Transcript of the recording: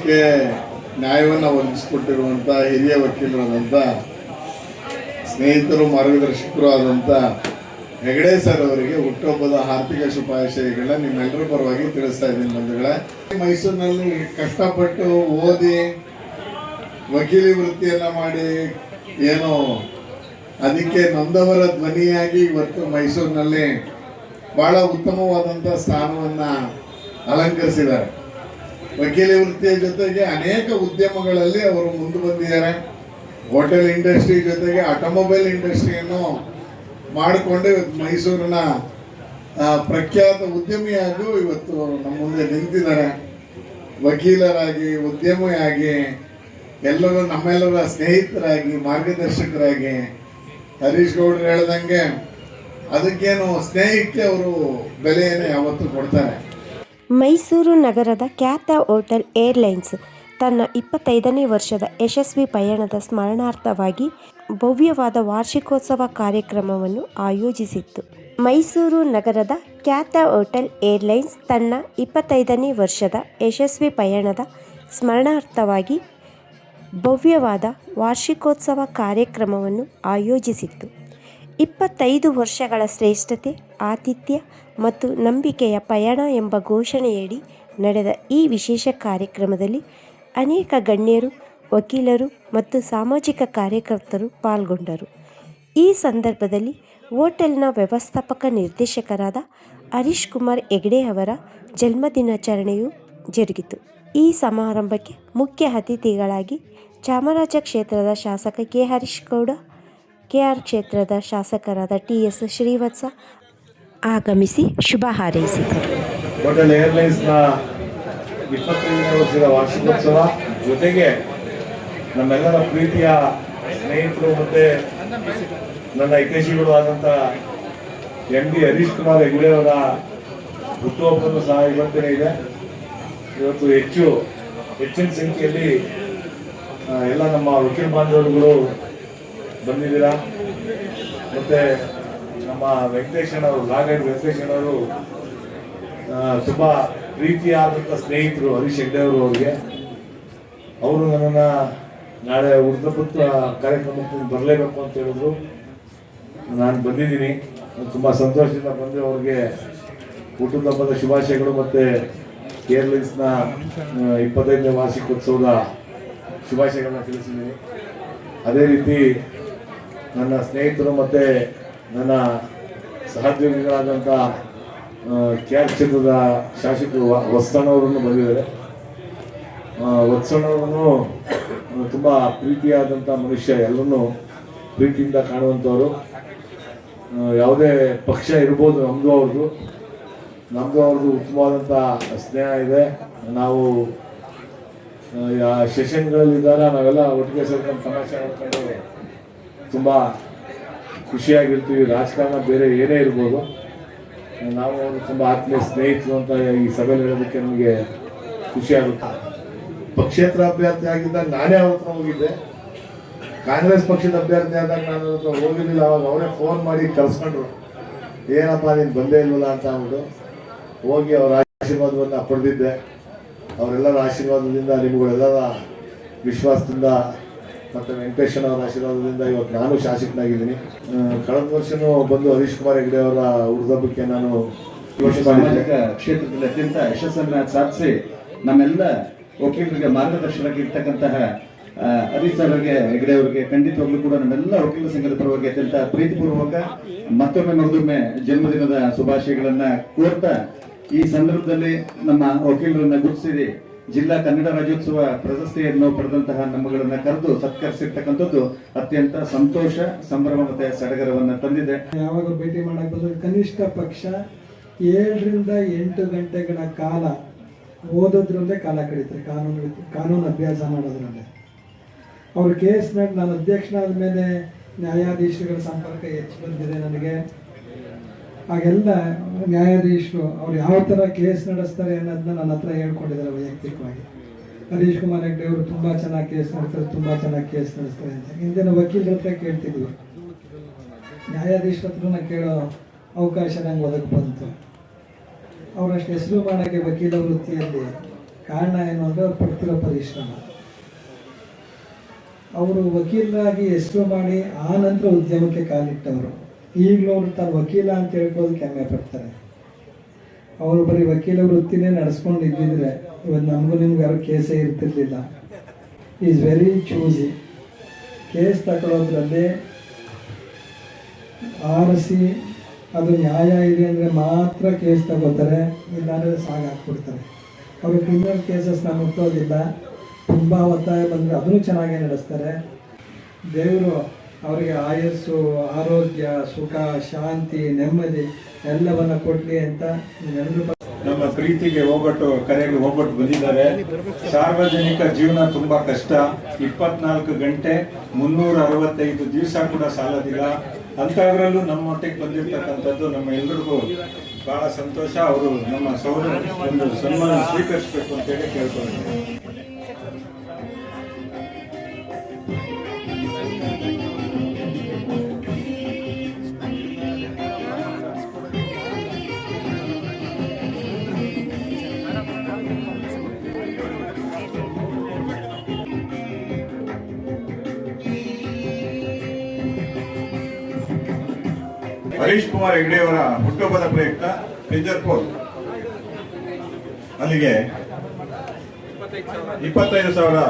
ದೇಶಕ್ಕೆ ನ್ಯಾಯವನ್ನು ಒದಗಿಸಿಕೊಟ್ಟಿರುವಂಥ ಹಿರಿಯ ವಕೀಲರಾದಂಥ ಸ್ನೇಹಿತರು ಮಾರ್ಗದರ್ಶಕರು ಆದಂಥ ಹೆಗಡೆ ಸರ್ ಅವರಿಗೆ ಹುಟ್ಟುಹಬ್ಬದ ಆರ್ಥಿಕ ಶುಭಾಶಯಗಳನ್ನ ನಿಮ್ಮೆಲ್ಲರ ಪರವಾಗಿ ತಿಳಿಸ್ತಾ ಇದ್ದೀನಿ ಬಂಧುಗಳೇ. ಮೈಸೂರಿನಲ್ಲಿ ಕಷ್ಟಪಟ್ಟು ಓದಿ ವಕೀಲಿ ವೃತ್ತಿಯನ್ನು ಮಾಡಿ ಏನೋ ಅದಕ್ಕೆ ನೊಂದವರ ಧ್ವನಿಯಾಗಿ ಇವತ್ತು ಮೈಸೂರಿನಲ್ಲಿ ಭಾಳ ಉತ್ತಮವಾದಂಥ ಸ್ಥಾನವನ್ನು ಅಲಂಕರಿಸಿದ್ದಾರೆ. ವಕೀಲಿ ವೃತ್ತಿಯ ಜೊತೆಗೆ ಅನೇಕ ಉದ್ಯಮಗಳಲ್ಲಿ ಅವರು ಮುಂದೆ ಬಂದಿದ್ದಾರೆ. ಹೋಟೆಲ್ ಇಂಡಸ್ಟ್ರಿ ಜೊತೆಗೆ ಆಟೋಮೊಬೈಲ್ ಇಂಡಸ್ಟ್ರಿಯನ್ನು ಮಾಡಿಕೊಂಡು ಇವತ್ತು ಮೈಸೂರಿನ ಪ್ರಖ್ಯಾತ ಉದ್ಯಮಿಯಾಗೂ ಇವತ್ತು ನಮ್ಮ ಮುಂದೆ ನಿಂತಿದ್ದಾರೆ. ವಕೀಲರಾಗಿ, ಉದ್ಯಮಿಯಾಗಿ, ಎಲ್ಲರೂ ನಮ್ಮೆಲ್ಲರ ಸ್ನೇಹಿತರಾಗಿ, ಮಾರ್ಗದರ್ಶಕರಾಗಿ, ಹರೀಶ್ ಗೌಡರು ಹೇಳ್ದಂಗೆ ಅದಕ್ಕೇನು ಸ್ನೇಹಕ್ಕೆ ಅವರು ಬೆಲೆಯನ್ನು ಯಾವತ್ತೂ ಕೊಡ್ತಾರೆ. ಮೈಸೂರು ನಗರದ ಖ್ಯಾತ ಹೋಟೆಲ್ ಏರ್ಲೈನ್ಸ್ ತನ್ನ 25ನೇ ವರ್ಷದ ಯಶಸ್ವಿ ಪಯಣದ ಸ್ಮರಣಾರ್ಥವಾಗಿ ಭವ್ಯವಾದ ವಾರ್ಷಿಕೋತ್ಸವ ಕಾರ್ಯಕ್ರಮವನ್ನು ಆಯೋಜಿಸಿತ್ತು. ಮೈಸೂರು ನಗರದ ಖ್ಯಾತ ಹೋಟೆಲ್ ಏರ್ಲೈನ್ಸ್ ತನ್ನ 25ನೇ ವರ್ಷದ ಯಶಸ್ವಿ ಪಯಣದ ಸ್ಮರಣಾರ್ಥವಾಗಿ ಭವ್ಯವಾದ ವಾರ್ಷಿಕೋತ್ಸವ ಕಾರ್ಯಕ್ರಮವನ್ನು ಆಯೋಜಿಸಿತ್ತು. 25 ವರ್ಷಗಳ ಶ್ರೇಷ್ಠತೆ, ಆತಿಥ್ಯ ಮತ್ತು ನಂಬಿಕೆಯ ಪಯಣ ಎಂಬ ಘೋಷಣೆಯಡಿ ನಡೆದ ಈ ವಿಶೇಷ ಕಾರ್ಯಕ್ರಮದಲ್ಲಿ ಅನೇಕ ಗಣ್ಯರು, ವಕೀಲರು ಮತ್ತು ಸಾಮಾಜಿಕ ಕಾರ್ಯಕರ್ತರು ಪಾಲ್ಗೊಂಡರು. ಈ ಸಂದರ್ಭದಲ್ಲಿ ಹೋಟೆಲ್ನ ವ್ಯವಸ್ಥಾಪಕ ನಿರ್ದೇಶಕರಾದ ಹರೀಶ್ ಕುಮಾರ್ ಹೆಗಡೆ ಅವರ ಜನ್ಮದಿನಾಚರಣೆಯು ಜರುಗಿತು. ಈ ಸಮಾರಂಭಕ್ಕೆ ಮುಖ್ಯ ಅತಿಥಿಗಳಾಗಿ ಚಾಮರಾಜ ಕ್ಷೇತ್ರದ ಶಾಸಕ ಕೆ. ಹರೀಶ್ ಗೌಡ, ಕೆಆರ್ ಕ್ಷೇತ್ರದ ಶಾಸಕರಾದ ಟಿ.ಎಸ್. ಶ್ರೀವತ್ಸ ಆಗಮಿಸಿ ಶುಭ ಹಾರೈಸಿದರು. ಹೋಟೆಲ್ ಏರ್ಲೈನ್ಸ್ನ 25ನೇ ವರ್ಷದ ವಾರ್ಷಿಕೋತ್ಸವ ಜೊತೆಗೆ ನಮ್ಮೆಲ್ಲರ ಪ್ರೀತಿಯ ಸ್ನೇಹಿತರು ಮತ್ತು ನನ್ನ ಹಿತೈಷಿಗಳು ಆದಂಥ ಎಂ.ಡಿ. ಹರೀಶ್ ಕುಮಾರ್ ಹೆಗಡೆ ಅವರ ಹುಟ್ಟುಹಬ್ಬವನ್ನು ಸಹ ಇವತ್ತೇ ಇದೆ. ಇವತ್ತು ಹೆಚ್ಚಿನ ಸಂಖ್ಯೆಯಲ್ಲಿ ಎಲ್ಲ ನಮ್ಮ ವಕೀಲ ಬಾಂಧವರುಗಳು ಬಂದಿದ್ದೀರಾ. ಮತ್ತು ನಮ್ಮ ವೆಂಕಟೇಶಣ್ಣವರು, ಲಾಗೈಡ್ ವೆಂಕಟೇಶಣ್ಣವರು ತುಂಬ ಪ್ರೀತಿಯಾದಂಥ ಸ್ನೇಹಿತರು ಹರೀಶ್ ಹೆಗ್ಡೆ ಅವರು. ಅವರು ನನ್ನನ್ನು ನಾಳೆ ವೃತ್ತಪತ್ರ ಕಾರ್ಯಕ್ರಮಕ್ಕೆ ಬರಲೇಬೇಕು ಅಂತ ಹೇಳಿದ್ರು. ನಾನು ಬಂದಿದ್ದೀನಿ. ತುಂಬ ಸಂತೋಷದಿಂದ ಬಂದು ಅವ್ರಿಗೆ ಹುಟ್ಟುಹಬ್ಬದ ಶುಭಾಶಯಗಳು ಮತ್ತು ಏರ್ಲೈನ್ಸ್ನ 25ನೇ ವಾರ್ಷಿಕೋತ್ಸವದ ಶುಭಾಶಯಗಳನ್ನ ತಿಳಿಸಿದ್ದೀನಿ. ಅದೇ ರೀತಿ ನನ್ನ ಸ್ನೇಹಿತರು ಮತ್ತು ನನ್ನ ಸಹೋದ್ಯೋಗಿಗಳಾದಂಥ ಕೆಆರ್ ಕ್ಷೇತ್ರದ ಶಾಸಕರು ವತ್ಸಣ್ಣವರನ್ನು ಬಂದಿದ್ದಾರೆ. ವತ್ಸಣ್ಣವರನ್ನು ತುಂಬ ಪ್ರೀತಿಯಾದಂಥ ಮನುಷ್ಯ, ಎಲ್ಲರನ್ನೂ ಪ್ರೀತಿಯಿಂದ ಕಾಣುವಂಥವರು. ಯಾವುದೇ ಪಕ್ಷ ಇರ್ಬೋದು, ನಮ್ಮದು ಅವ್ರದ್ದು ಉತ್ತಮವಾದಂಥ ಸ್ನೇಹ ಇದೆ. ನಾವು ಸೆಷನ್ಗಳಲ್ಲಿದ್ದಾಗ ನಾವೆಲ್ಲ ಒಟ್ಟಿಗೆ ಸೇರ್ಕೊಂಡು ತಮಾಷೆ ಮಾಡ್ಕೊಂಡು ತುಂಬ ಖುಷಿಯಾಗಿರ್ತೀವಿ. ರಾಜಕಾರಣ ಬೇರೆ ಏನೇ ಇರ್ಬೋದು, ನಾವು ಅವರು ತುಂಬ ಆತ್ಮೀಯ ಸ್ನೇಹಿತರು ಅಂತ ಈ ಸಭೆಯಲ್ಲಿ ಹೇಳೋದಕ್ಕೆ ನಮಗೆ ಖುಷಿಯಾಗುತ್ತೆ. ಪಕ್ಷೇತರ ಅಭ್ಯರ್ಥಿ ಆಗಿದ್ದಾಗ ನಾನೇ ಅವ್ರ ಹತ್ರ ಹೋಗಿದ್ದೆ. ಕಾಂಗ್ರೆಸ್ ಪಕ್ಷದ ಅಭ್ಯರ್ಥಿ ಆದಾಗ ನಾನು ಅವ್ರ ಹತ್ರ ಹೋಗಿರಲಿಲ್ಲ. ಅವಾಗ ಅವರೇ ಫೋನ್ ಮಾಡಿ ಕಳ್ಸ್ಕೊಂಡ್ರು, ಏನಪ್ಪ ನೀನು ಬಂದೇ ಇಲ್ವಲ್ಲ ಅಂತ ಅಂದ್ಬಿಟ್ಟು. ಹೋಗಿ ಅವರ ಆಶೀರ್ವಾದವನ್ನು ಪಡೆದಿದ್ದೆ. ಅವರೆಲ್ಲರ ಆಶೀರ್ವಾದದಿಂದ, ನಿಮ್ಗಳೆಲ್ಲರ ವಿಶ್ವಾಸದಿಂದ ಮತ್ತು ವೆಂಕಟೇಶನ್ ಅವರ ಆಶೀರ್ವಾದದಿಂದ ಇವತ್ತು ನಾನು ಶಾಸಕನಾಗಿದ್ದೀನಿ. ಕಳೆದ ವರ್ಷನೂ ಬಂದು ಹರೀಶ್ ಕುಮಾರ್ ಹೆಗಡೆ ಅವರ ಹುಟ್ಟುಹಬ್ಬಕ್ಕೆ ನಾನು ಸಾಮಾಜಿಕ ಕ್ಷೇತ್ರದಲ್ಲಿ ಅತ್ಯಂತ ಯಶಸ್ಸನ್ನು ಸಾಧಿಸಿ ನಮ್ಮೆಲ್ಲ ವಕೀಲರಿಗೆ ಮಾರ್ಗದರ್ಶಕರಾಗಿರ್ತಕ್ಕಂತಹ ಹರೀಶ್ ಸರ್ ಅವರಿಗೆ, ಹೆಗಡೆ ಅವರಿಗೆ ಖಂಡಿತವಾಗ್ಲೂ ಕೂಡ ನಮ್ಮೆಲ್ಲ ವಕೀಲ ಸಂಘದ ಪರವಾಗಿ ಅತ್ಯಂತ ಪ್ರೀತಿಪೂರ್ವಕ ಮತ್ತೊಮ್ಮೆ ಜನ್ಮದಿನದ ಶುಭಾಶಯಗಳನ್ನ ಕೋರ್ತಾ, ಈ ಸಂದರ್ಭದಲ್ಲಿ ನಮ್ಮ ವಕೀಲರನ್ನ ಗುರುತಿಸಿ ಜಿಲ್ಲಾ ಕನ್ನಡ ರಾಜ್ಯೋತ್ಸವ ಪ್ರಶಸ್ತಿಯನ್ನು ಪಡೆದಂತಹ ನಮ್ಮಗಳನ್ನ ಕರೆದು ಸತ್ಕರಿಸಿರ್ತಕ್ಕಂಥದ್ದು ಅತ್ಯಂತ ಸಂತೋಷ, ಸಂಭ್ರಮ ಮತ್ತೆ ಸಡಗರವನ್ನ ತಂದಿದೆ. ಯಾವಾಗ ಭೇಟಿ ಮಾಡಕ್ ಬಂದ್ರೆ ಕನಿಷ್ಠ ಪಕ್ಷ 7 ರಿಂದ 8 ಗಂಟೆಗಳ ಕಾಲ ಓದೋದ್ರಲ್ಲೇ ಕಾಲ ಕಳೀತಾರೆ. ಕಾನೂನು ಅಭ್ಯಾಸ ಮಾಡೋದ್ರಲ್ಲೇ. ಅವ್ರ ಕೇಸ್ ನಾನು ಅಧ್ಯಕ್ಷನಾದ ಮೇಲೆ ನ್ಯಾಯಾಧೀಶರುಗಳ ಸಂಪರ್ಕ ಹೆಚ್ಚು ಬಂದಿದೆ ನನಗೆ. ಹಾಗೆಲ್ಲ ನ್ಯಾಯಾಧೀಶರು ಅವ್ರು ಯಾವ ಥರ ಕೇಸ್ ನಡೆಸ್ತಾರೆ ಅನ್ನೋದನ್ನ ನನ್ನ ಹತ್ರ ಹೇಳ್ಕೊಂಡಿದ್ದಾರೆ ವೈಯಕ್ತಿಕವಾಗಿ. ಹರೀಶ್ ಕುಮಾರ್ ಹೆಗ್ಡೆ ಅವರು ತುಂಬ ಚೆನ್ನಾಗಿ ಕೇಸ್ ನಡೆಸ್ತಾರೆ, ತುಂಬ ಚೆನ್ನಾಗಿ ಕೇಸ್ ನಡೆಸ್ತಾರೆ ಅಂತ ಹಿಂದಿನ ವಕೀಲರ ಹತ್ರ ಕೇಳ್ತಿದ್ವಿ. ನ್ಯಾಯಾಧೀಶರ ಹತ್ರನ ಕೇಳೋ ಅವಕಾಶ ನಂಗೆ ಒದಗಿ ಬಂತು. ಅವರಷ್ಟು ಹೆಸರು ಮಾಡೋಕ್ಕೆ ವಕೀಲ ವೃತ್ತಿಯಲ್ಲಿ ಕಾರಣ ಏನು ಅಂದರೆ ಅವ್ರು ಪಡ್ತಿರೋ ಪರಿಶ್ರಮ. ಅವರು ವಕೀಲರಾಗಿ ಹೆಸರು ಮಾಡಿ ಆ ನಂತರ ಉದ್ಯಮಕ್ಕೆ ಕಾಲಿಟ್ಟವರು. ಈಗಲೂ ಅವರು ತಾನು ವಕೀಲ ಅಂತ ಹೇಳ್ಕೊಳ್ಳೋದಕ್ಕೆ ಹೆಮ್ಮೆ ಪಡ್ತಾರೆ. ಅವರು ಬರೀ ವಕೀಲ ವೃತ್ತಿನೇ ನಡೆಸ್ಕೊಂಡು ಇದ್ದಿದ್ರೆ ಇವತ್ತು ನಮಗೂ ನಿಮ್ಗೆ ಯಾರು ಕೇಸೇ ಇರ್ತಿರ್ಲಿಲ್ಲ. Is very choosy. ಕೇಸ್ ತಗೊಳ್ಳೋದ್ರಲ್ಲಿ ಆರಿಸಿ ಅದು ನ್ಯಾಯ ಇದೆ ಅಂದರೆ ಮಾತ್ರ ಕೇಸ್ ತಗೋತಾರೆ, ಇಲ್ಲಾಂದರೆ ಸಾಗಾಕ್ಬಿಡ್ತಾರೆ. ಅವರು ಕ್ರಿಮಿನಲ್ ಕೇಸಸ್ನ ಮುಟ್ಟೋದಿಲ್ಲ. ತುಂಬ ಒತ್ತಾಯ ಬಂದರೆ ಅದನ್ನು ಚೆನ್ನಾಗೇ ನಡೆಸ್ತಾರೆ. ದೇವರು ಅವರಿಗೆ ಆಯಸ್ಸು, ಆರೋಗ್ಯ, ಸುಖ, ಶಾಂತಿ, ನೆಮ್ಮದಿ ಎಲ್ಲವನ್ನ ಕೊಡಲಿ ಅಂತ ನೀವೆಲ್ಲರೂ ನಮ್ಮ ಪ್ರೀತಿಗೆ ಹೋಗ್ಬಿಟ್ಟು ಕರೆಗೆ ಹೋಗ್ಬಿಟ್ಟು ಬಂದಿದ್ದಾರೆ. ಸಾರ್ವಜನಿಕ ಜೀವನ ತುಂಬಾ ಕಷ್ಟ. 24 ಗಂಟೆ 365 ದಿವಸ ಕೂಡ ಸಾಲದಿಲ್ಲ. ಅಂತದ್ರಲ್ಲೂ ನಮ್ಮ ಒಟ್ಟಿಗೆ ಬಂದಿರ್ತಕ್ಕಂಥದ್ದು ನಮ್ಮ ಎಲ್ರಿಗೂ ಬಹಳ ಸಂತೋಷ. ಅವರು ನಮ್ಮ ಸೌರ ಒಂದು ಸನ್ಮಾನ ಸ್ವೀಕರಿಸಬೇಕು ಅಂತೇಳಿ ಕೇಳ್ಕೊಂಡಿದ್ದಾರೆ. ಹರೀಶ್ ಕುಮಾರ್ ಹೆಗ್ಡೆಯವರ ಹುಟ್ಟುಹಬ್ಬದ ಪ್ರಯುಕ್ತ ಪಿಂಜರ್ಪೋಲ್ ಅಲ್ಲಿಗೆ 25,000